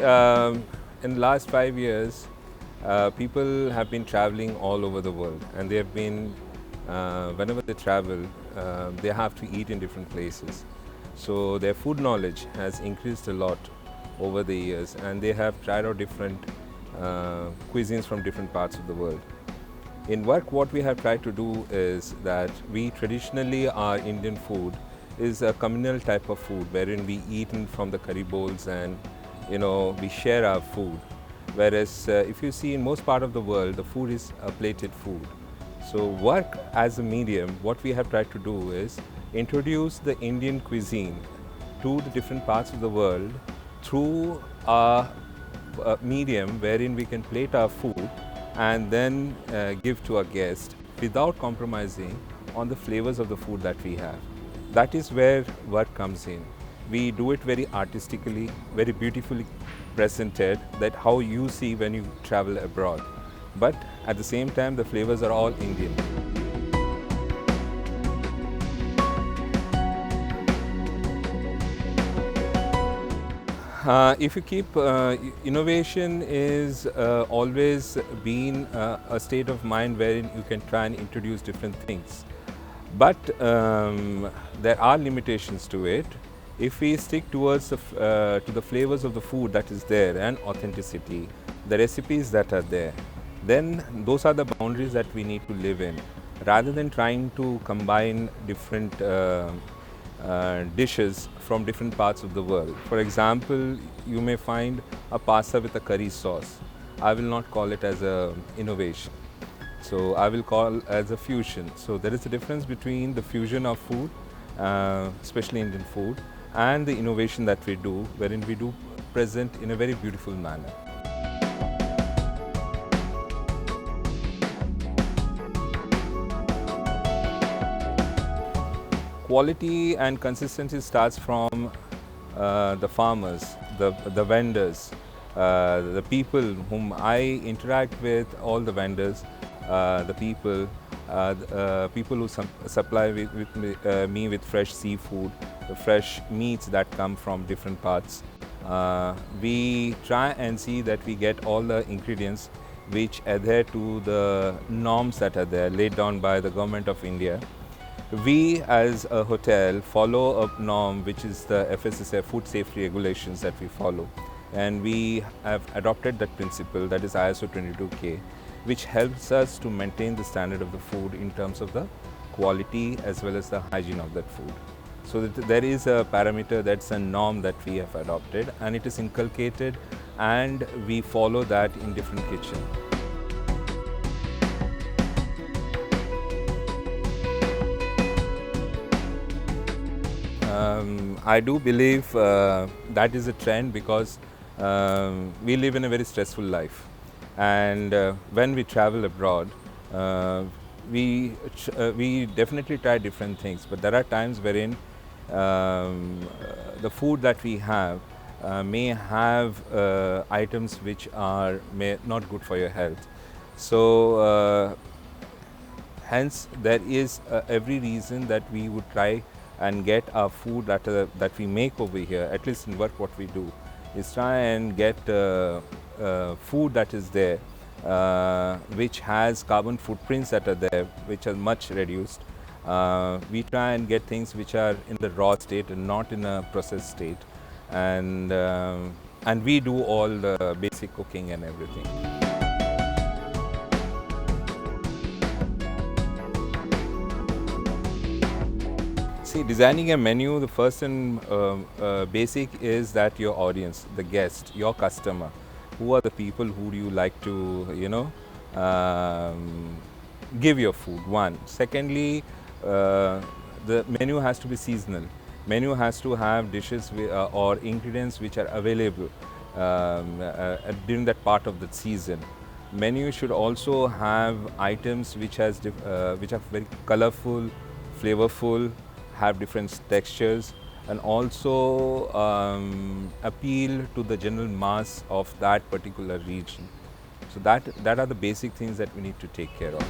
in the last 5 years, people have been traveling all over the world, and they have been, whenever they travel, they have to eat in different places. So their food knowledge has increased a lot over the years, and they have tried out different cuisines from different parts of the world. In work, what we have tried to do is that we traditionally, our Indian food is a communal type of food wherein we eat from the curry bowls and we share our food. Whereas if you see in most part of the world, the food is a plated food. So work as a medium, what we have tried to do is introduce the Indian cuisine to the different parts of the world through a medium wherein we can plate our food and then give to a guest without compromising on the flavors of the food that we have. That is where work comes in. We do it very artistically, very beautifully presented, that how you see when you travel abroad. But at the same time, the flavors are all Indian. If you keep, innovation is always been a state of mind wherein you can try and introduce different things. But there are limitations to it. If we stick towards to the flavors of the food that is there and authenticity, the recipes that are there, then those are the boundaries that we need to live in, rather than trying to combine different dishes from different parts of the world. For example, you may find a pasta with a curry sauce. I will not call it as an innovation. So I will call as a fusion. So there is a difference between the fusion of food, especially Indian food, and the innovation that we do, wherein we do present in a very beautiful manner. Quality and consistency starts from the farmers, the vendors, the people whom I interact with, all the vendors, the people who supply me with fresh seafood, the fresh meats that come from different parts. We try and see that we get all the ingredients which adhere to the norms that are there laid down by the Government of India. We as a hotel follow a norm which is the FSSAI food safety regulations that we follow, and we have adopted that principle, that is ISO 22K, which helps us to maintain the standard of the food in terms of the quality as well as the hygiene of that food. So that there is a parameter, that's a norm that we have adopted, and it is inculcated, and we follow that in different kitchens. I do believe that is a trend, because we live in a very stressful life, and when we travel abroad, we definitely try different things, but there are times wherein the food that we have may have items which are not good for your health. So hence there is every reason that we would try and get our food that we make over here, at least in work what we do, is try and get food that is there, which has carbon footprints that are there, which are much reduced. We try and get things which are in the raw state and not in a processed state, and we do all the basic cooking and everything. See, designing a menu, the first and basic is that your audience, the guest, your customer, who are the people who do you like to, give your food, one. Secondly, the menu has to be seasonal. Menu has to have dishes or ingredients which are available during that part of the season. Menu should also have items which are very colorful, flavorful, have different textures, and also appeal to the general mass of that particular region. So that are the basic things that we need to take care of.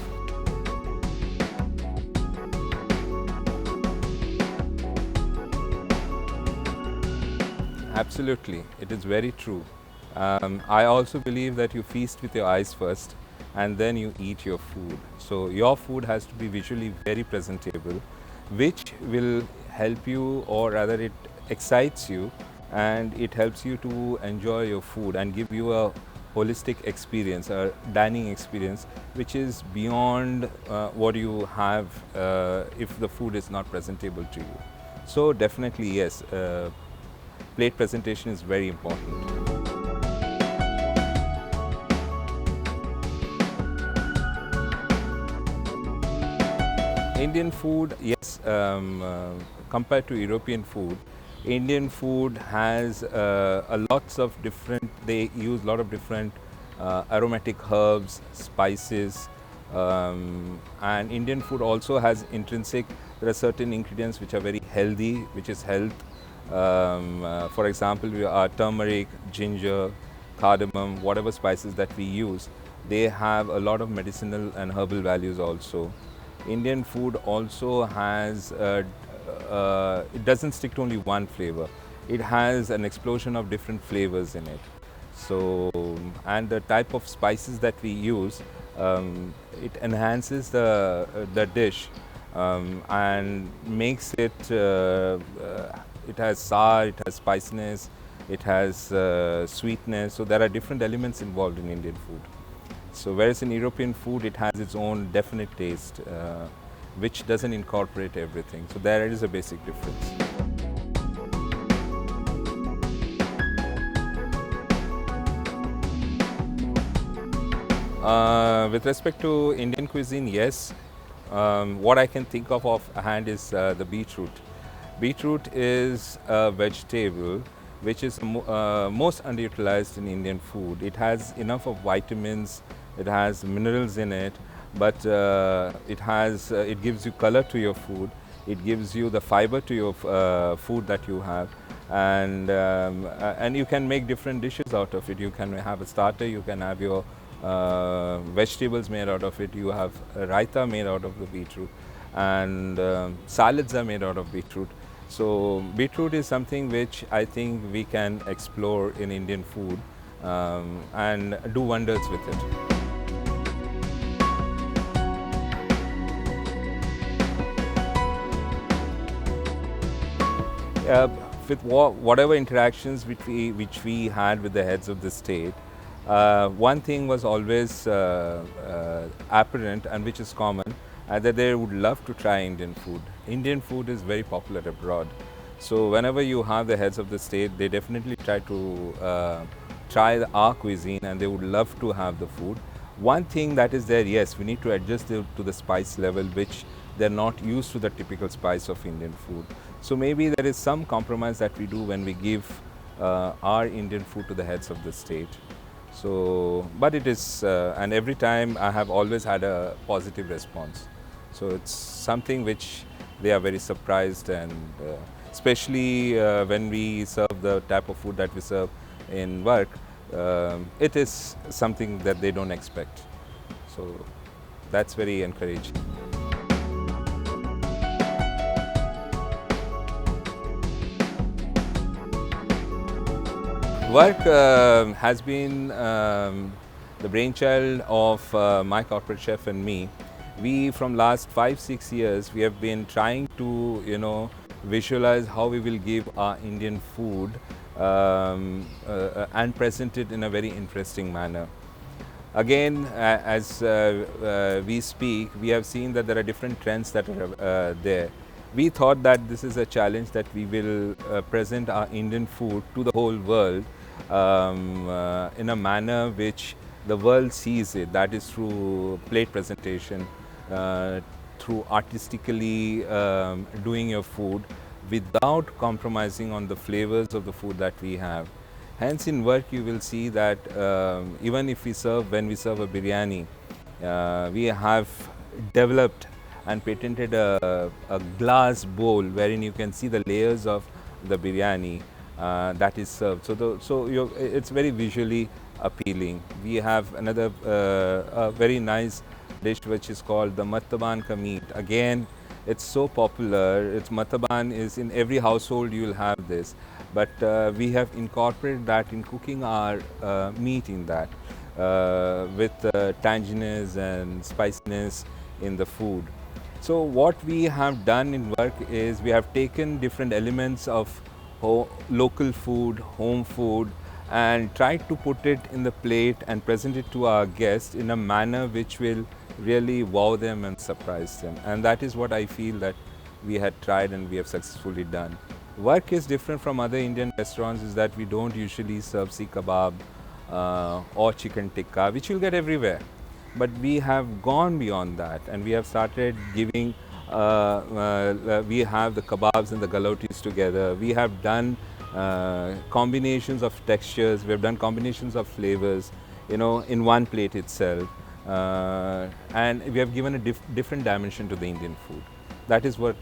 Absolutely, it is very true. I also believe that you feast with your eyes first and then you eat your food. So your food has to be visually very presentable, which will help you, or rather it excites you and it helps you to enjoy your food and give you a holistic experience, a dining experience, which is beyond what you have if the food is not presentable to you. So definitely yes, plate presentation is very important. Indian food, yes, compared to European food, Indian food has a lots of different, they use a lot of different aromatic herbs, spices, and Indian food also has intrinsic, there are certain ingredients which are very healthy, which is health. For example, turmeric, ginger, cardamom, whatever spices that we use, they have a lot of medicinal and herbal values also. Indian food also has, it doesn't stick to only one flavor. It has an explosion of different flavors in it. So, and the type of spices that we use, it enhances the dish and makes it, it has sour, it has spiciness, it has sweetness. So there are different elements involved in Indian food. So whereas in European food, it has its own definite taste, which doesn't incorporate everything. So there is a basic difference. With respect to Indian cuisine, yes. What I can think of offhand is the beetroot. Beetroot is a vegetable which is most underutilized in Indian food. It has enough of vitamins, it has minerals in it, but it gives you color to your food. It gives you the fiber to your food that you have, and you can make different dishes out of it. You can have a starter, you can have your vegetables made out of it, you have raita made out of the beetroot, and salads are made out of beetroot. So beetroot is something which I think we can explore in Indian food and do wonders with it. With whatever interactions which we had with the heads of the state, one thing was always apparent, and which is common, that they would love to try Indian food. Indian food is very popular abroad. So whenever you have the heads of the state, they definitely try to try our cuisine, and they would love to have the food. One thing that is there, yes, we need to adjust to the spice level, which they're not used to the typical spice of Indian food. So maybe there is some compromise that we do when we give our Indian food to the heads of the state. So, but it is, and every time I have always had a positive response. So it's something which they are very surprised, and especially when we serve the type of food that we serve in Varg, it is something that they don't expect. So that's very encouraging. Varg has been the brainchild of my corporate chef and me. We, from last 5-6 years, we have been trying to, visualize how we will give our Indian food and present it in a very interesting manner. Again, as we speak, we have seen that there are different trends that are there. We thought that this is a challenge, that we will present our Indian food to the whole world in a manner which the world sees it, that is through plate presentation, through artistically doing your food without compromising on the flavors of the food that we have. Hence in Varg you will see that even if when we serve a biryani, we have developed and patented a glass bowl wherein you can see the layers of the biryani that is served. So it's very visually appealing. We have another a very nice dish which is called the mattaban ka meat. Again, it's so popular. Mattaban is in every household, you will have this. but we have incorporated that in cooking our meat in that, with tanginess and spiciness in the food. So what we have done in work is we have taken different elements of local food, home food, and tried to put it in the plate and present it to our guests in a manner which will really wow them and surprise them. And that is what I feel that we had tried and we have successfully done. Work is different from other Indian restaurants is that we don't usually serve seekh kebab or chicken tikka, which you'll get everywhere. But we have gone beyond that and we have started giving, we have the kebabs and the galotis together. We have done combinations of textures, we have done combinations of flavors, in one plate itself. And we have given a different dimension to the Indian food. That is what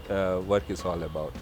work is all about.